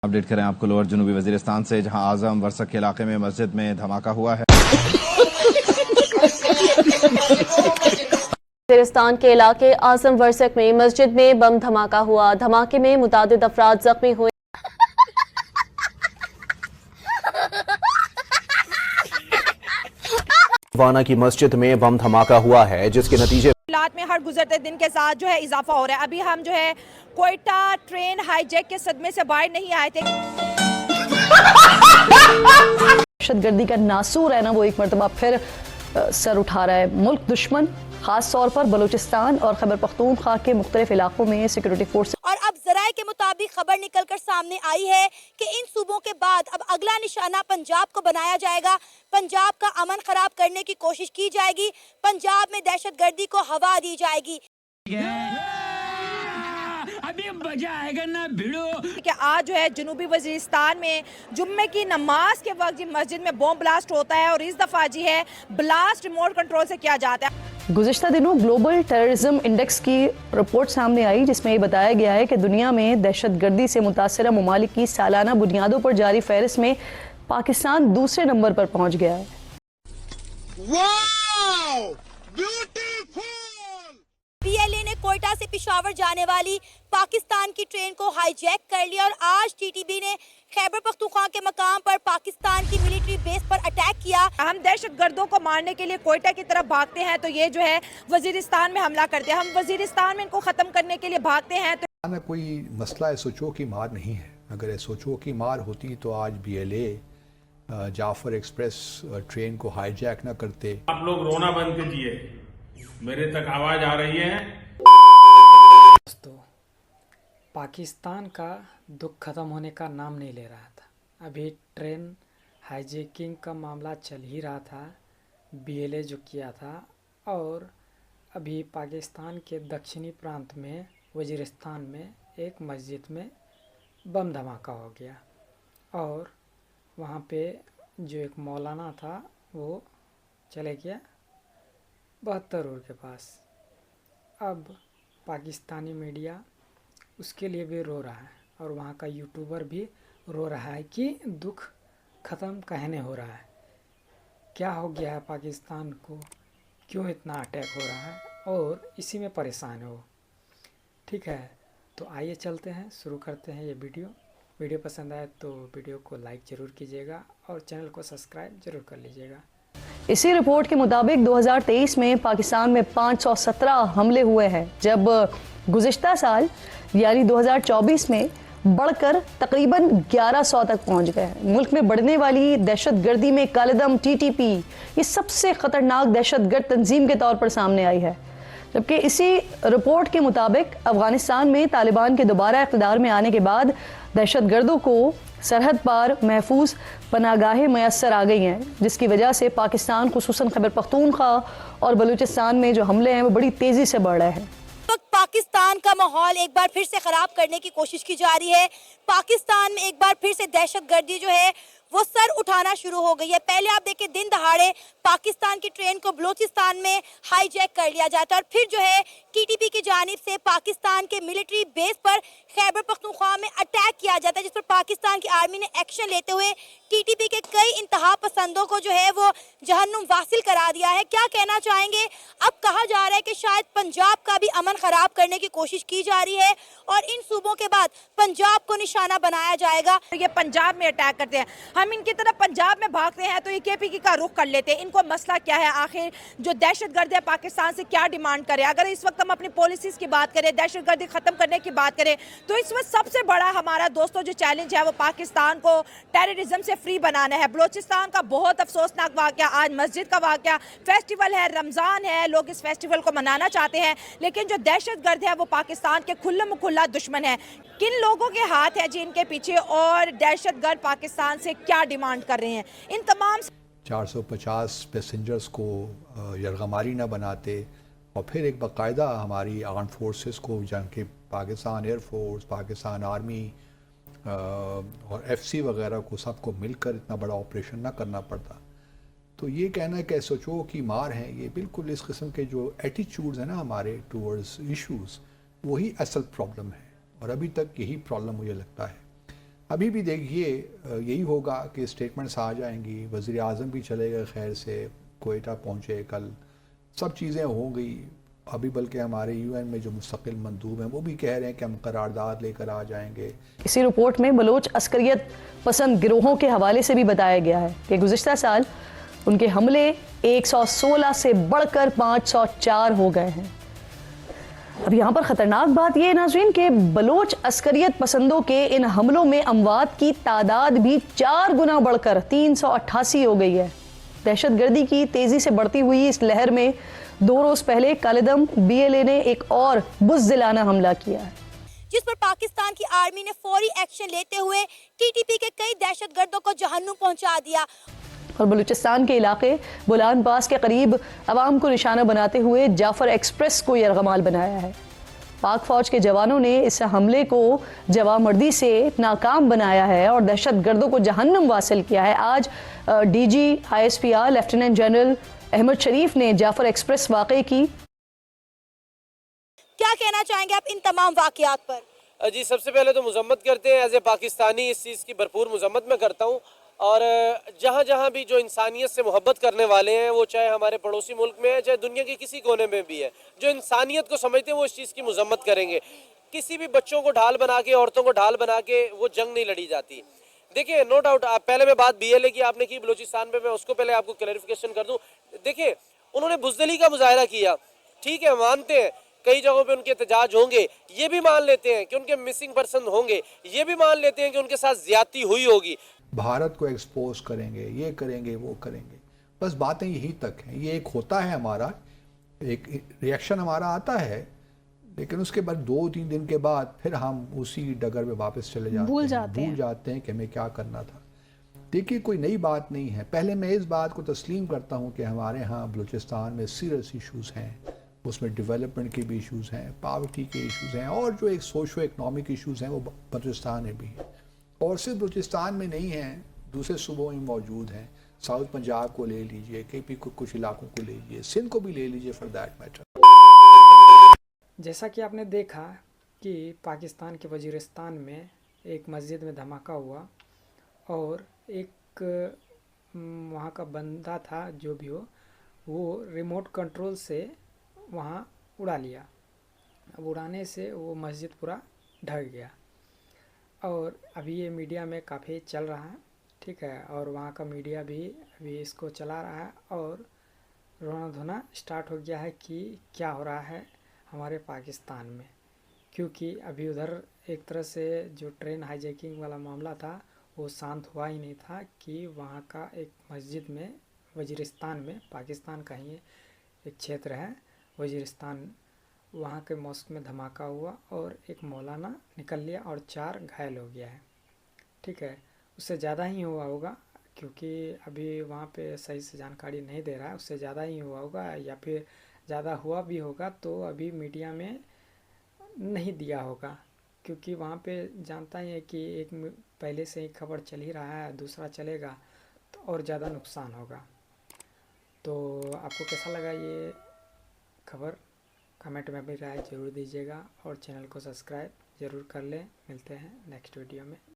Update करें आपको lower जनूबी वजीरिस्तान से, जहां आजम वर्सक के इलाके में मस्जिद में धमाका हुआ है। वजीरिस्तान के इलाके आजम वर्सक में मस्जिद में बम धमाका हुआ। धमाके में मुतादिद अफराद जख्मी हुए। वाना की मस्जिद में बम धमाका हुआ है, जिसके नतीजे में हर गुजरते दिन के साथ जो है इजाफा हो रहा है। अभी हम जो है कोयटा ट्रेन हाईजैक के सदमे से बाहर नहीं आए थे। दहशतगर्दी का नासूर है ना, वो एक मरतबा फिर सर उठा रहा है। मुल्क दुश्मन खास तौर पर बलूचिस्तान और खैबर पख्तूनख्वा के मुख्तलिफ इलाकों में सिक्योरिटी फोर्स। और अब जराये के मुताबिक खबर निकलकर सामने आई है कि इन सूबों के बाद अब अगला निशाना पंजाब को बनाया जाएगा। पंजाब का अमन खराब करने की कोशिश की जाएगी। पंजाब में दहशतगर्दी को हवा दी जाएगी। अभी मजा आएगा ना भिड़ो। कि आज जो है जनूबी वजीरिस्तान में जुम्मे की नमाज के वक्त जी मस्जिद में बम ब्लास्ट होता है और इस दफा जी है ब्लास्ट रिमोट कंट्रोल से किया जाता है। गुज़िश्ता दिनों ग्लोबल टेररिज्म इंडेक्स की रिपोर्ट सामने आई, जिसमें ये बताया गया है कि दुनिया में दहशतगर्दी से मुतासरा ममालिक की सालाना बुनियादों पर जारी फहरिस्त में पाकिस्तान दूसरे नंबर पर पहुंच गया है। पीएलए ने कोयटा से पेशावर जाने वाली पाकिस्तान की ट्रेन को हाईजैक कर लिया और आज टीटीबी ने खैबर पख्तूनख्वा के मकाम पर पाकिस्तान की मिलिट्री बेस पर अटैक किया। हम दहशतगर्दों को मारने के लिए कोयटा की तरफ भागते हैं तो ये जो है वजीरिस्तान में हमला करते हैं। हम वजीरिस्तान में इनको खत्म करने के लिए भागते हैं तो कोई मसला एसओचओ की मार नहीं है। अगर एसओचओ की मार होती तो आज बीएलए जाफर एक्सप्रेस ट्रेन को हाईजैक न करते। आप लोग रोना बंद कीजिए, मेरे तक आवाज आ रही है। दोस्तों, पाकिस्तान का दुख ख़त्म होने का नाम नहीं ले रहा था। अभी ट्रेन हाईजैकिंग का मामला चल ही रहा था, बीएलए जो किया था, और अभी पाकिस्तान के दक्षिणी प्रांत में वजीरिस्तान में एक मस्जिद में बम धमाका हो गया और वहाँ पे जो एक मौलाना था वो चले गया 72 रोड के पास। अब पाकिस्तानी मीडिया उसके लिए भी रो रहा है और वहाँ का यूट्यूबर भी रो रहा है कि दुख ख़त्म कहने हो रहा है। क्या हो गया है पाकिस्तान को, क्यों इतना अटैक हो रहा है, और इसी में परेशान हो। ठीक है, तो आइए चलते हैं, शुरू करते हैं ये वीडियो पसंद आए तो वीडियो को लाइक ज़रूर कीजिएगा और चैनल को सब्सक्राइब ज़रूर कर लीजिएगा। इसी रिपोर्ट के मुताबिक 2023 में पाकिस्तान में 517 हमले हुए हैं, जब गुज़िश्ता साल यानी 2024 में बढ़कर तकरीबन 1100 तक पहुंच गए हैं। मुल्क में बढ़ने वाली दहशतगर्दी में कालेदम टीटीपी ये सबसे ख़तरनाक दहशतगर्द तंजीम के तौर पर सामने आई है। जबकि इसी रिपोर्ट के मुताबिक अफ़गानिस्तान में तालिबान के दोबारा इक़्तिदार में आने के बाद दहशतगर्दों को सरहद पार महफूज पनागाहें मैसर आ गई हैं, जिसकी वजह से पाकिस्तान खुसूसन खैबर पख्तूनख्वा और बलूचिस्तान में जो हमले हैं वो बड़ी तेज़ी से बढ़ रहे हैं। पाकिस्तान का माहौल एक बार फिर से खराब करने की कोशिश की जा रही है। पाकिस्तान में एक बार फिर से दहशतगर्दी जो है वो सर उठाना शुरू हो गई है। पहले आप देखिए दिन दहाड़े पाकिस्तान की ट्रेन को बलूचिस्तान में हाईजैक कर लिया जाता है और फिर जो है टीटीपी की जानिब से पाकिस्तान के मिलिट्री बेस पर खैबर पख्तूनख्वा में अटैक किया जाता है, जिस पर पाकिस्तान की आर्मी ने एक्शन लेते हुए टीटीपी के कई इंतहा पसंदों को जो है वो जहन्नुम वासिल करा दिया है। क्या कहना चाहेंगे? अब कहा जा रहा है कि शायद पंजाब का भी अमन खराब करने की कोशिश की जा रही है और इन सूबों के बाद पंजाब को निशाना बनाया जाएगा। ये पंजाब में अटैक करते हैं, हम इनकी तरफ पंजाब में भागते हैं तो ये केपीके का रुख कर लेते हैं। इनको मसला क्या है? आखिर जो दहशतगर्द है पाकिस्तान से क्या डिमांड करे? अगर इस वक्त हम अपनी पॉलिसीज की बात करें, दहशतगर्दी खत्म करने की बात करें, तो इस वक्त सबसे बड़ा हमारा दोस्तों जो चैलेंज है वो पाकिस्तान को टेररिज्म से फ्री बनाना है। बलूचिस्तान का बहुत अफसोसनाक वाकया, आज मस्जिद का वाकया, फेस्टिवल है, रमज़ान है, लोग इस फेस्टिवल को मनाना चाहते हैं, लेकिन जो दहशतगर्द है वो पाकिस्तान के खुल्ला दुश्मन है। किन लोगों के हाथ है जी इनके पीछे और दहशतगर्द पाकिस्तान से क्या डिमांड कर रहे हैं? इन तमाम 450 पैसेंजर्स को यरगमारी न बनाते और फिर एक बाकायदा हमारी आर्म फोर्सेस को, जहाँ के पाकिस्तान एयरफोर्स, पाकिस्तान आर्मी और एफसी वगैरह को सबको मिलकर इतना बड़ा ऑपरेशन ना करना पड़ता। तो ये कहना है कि एसओचओ की मार है, ये बिल्कुल इस किस्म के जो एटीट्यूड्स हैं ना हमारे टूवर्ड्स इश्यूज़, वही असल प्रॉब्लम है और अभी तक यही प्रॉब्लम मुझे लगता है। अभी भी देखिए यही होगा कि स्टेटमेंट्स आ जाएंगी, वज़ीर आज़म भी चलेगा खैर से, कोयटा पहुँचे कल, सब चीज़ें हो गई। अभी बल्कि हमारे यूएन में जो मुस्तकिल मंदूब हैं वो भी कह रहे हैं कि हम करारदाद लेकर आ जाएंगे। इसी रिपोर्ट में बलोच अस्करियत पसंद गिरोहों के हवाले से भी बताया गया है कि गुज़िश्ता साल उनके हमले 116 से बढ़कर 504 हो गए हैं। अब यहाँ पर ख़तरनाक बात यह है नाज़रीन कि बलोच अस्करियत पसंदों के इन हमलों में अमवात की तादाद भी 4 गुना बढ़कर 388 हो गई है। दहशतगर्दी की तेज़ी से बढ़ती हुई इस लहर में 2 रोज़ पहले कालेदम BLA ने एक और बुज़दिलाना हमला किया है, जिस पर पाकिस्तान की आर्मी ने फौरी एक्शन लेते हुए TTP के कई दहशतगर्दों को जहन्नुम पहुंचा दिया। और बलूचिस्तान के इलाके बुलान पास के करीब अवाम को निशाना बनाते हुए जाफर एक्सप्रेस को यरगमाल बनाया है। पाक फौज के जवानों ने इस हमले को जवामर्दी से नाकाम बनाया है और दहशतगर्दों को जहन्नुम वासिल किया है। आज DG ISPR lieutenant general Ahmed Sharif ने जाफर एक्सप्रेस वाक़े की। क्या कहना चाहेंगे आप इन तमाम वाक़यात पर? जी, सबसे पहले तो मजम्मत करते हैं, एज ए पाकिस्तानी इस चीज़ की भरपूर मजम्मत मैं करता हूँ। और जहाँ जहाँ भी जो इंसानियत से मोहब्बत करने वाले हैं, वो चाहे हमारे पड़ोसी मुल्क में है, चाहे दुनिया के किसी कोने में भी है, जो इंसानियत को समझते हैं वो इस चीज़ की मजम्मत करेंगे। किसी भी बच्चों को ढाल बना के, औरतों को ढाल बना के वो जंग नहीं लड़ी जाती। देखिए, नो डाउट, पहले मैं बात BLA की आपने की बलूचिस्तान में, मैं उसको पहले आपको क्लैरिफिकेशन कर दूँ। देखिए, उन्होंने बुज़दिली का मुजाहरा किया, ठीक है, मानते हैं कई जगहों पे उनके एहतजाज होंगे, ये भी मान लेते हैं कि उनके मिसिंग पर्सन होंगे, ये भी मान लेते हैं कि उनके साथ ज्यादती हुई होगी। भारत को एक्सपोज करेंगे, ये करेंगे, वो करेंगे, बस बातें यही तक हैं। ये एक होता है हमारा, एक रिएक्शन हमारा आता है, लेकिन उसके बाद 2-3 दिन के बाद फिर हम उसी डगर में वापस चले जाते हैं, भूल जाते हैं कि हमें क्या करना था। देखिए, कोई नई बात नहीं है। पहले मैं इस बात को तस्लीम करता हूँ कि हमारे यहाँ बलूचिस्तान में सीरियस इशूज़ हैं, उसमें डेवलपमेंट के भी इश्यूज़ हैं, पावर्टी के इश्यूज़ हैं, और जो एक सोशो इकनॉमिक इश्यूज़ हैं वो बलूचिस्तान में भी हैं। और सिर्फ बलूचिस्तान में नहीं हैं, दूसरे सूबों में मौजूद हैं। साउथ पंजाब को ले लीजिए, KP को कुछ इलाकों को ले लीजिए, सिंध को भी ले लीजिए फॉर दैट मैटर। जैसा कि आपने देखा कि पाकिस्तान के वजीरिस्तान में एक मस्जिद में धमाका हुआ और एक वहाँ का बंदा था, जो भी हो, वो रिमोट कंट्रोल से वहाँ उड़ा लिया। अब उड़ाने से वो मस्जिद पूरा ढक गया और अभी ये मीडिया में काफ़ी चल रहा है, ठीक है, और वहाँ का मीडिया भी अभी इसको चला रहा है और रोना धोना स्टार्ट हो गया है कि क्या हो रहा है हमारे पाकिस्तान में। क्योंकि अभी उधर एक तरह से जो ट्रेन हाईजैकिंग वाला मामला था वो शांत हुआ ही नहीं था कि वहाँ का एक मस्जिद में, वजीरिस्तान में, पाकिस्तान का ही एक क्षेत्र है वजीरिस्तान, वहाँ के मॉस्क में धमाका हुआ और एक मौलाना निकल लिया और 4 घायल हो गया है, ठीक है। उससे ज़्यादा ही हुआ होगा क्योंकि अभी वहाँ पे सही से जानकारी नहीं दे रहा है, उससे ज़्यादा ही हुआ होगा या फिर ज़्यादा हुआ भी होगा तो अभी मीडिया में नहीं दिया होगा, क्योंकि वहाँ पे जानता ही है कि एक पहले से ही खबर चल ही रहा है, दूसरा चलेगा तो और ज़्यादा नुकसान होगा। तो आपको कैसा लगा ये खबर, कमेंट में अपनी राय ज़रूर दीजिएगा और चैनल को सब्सक्राइब ज़रूर कर लें। मिलते हैं नेक्स्ट वीडियो में।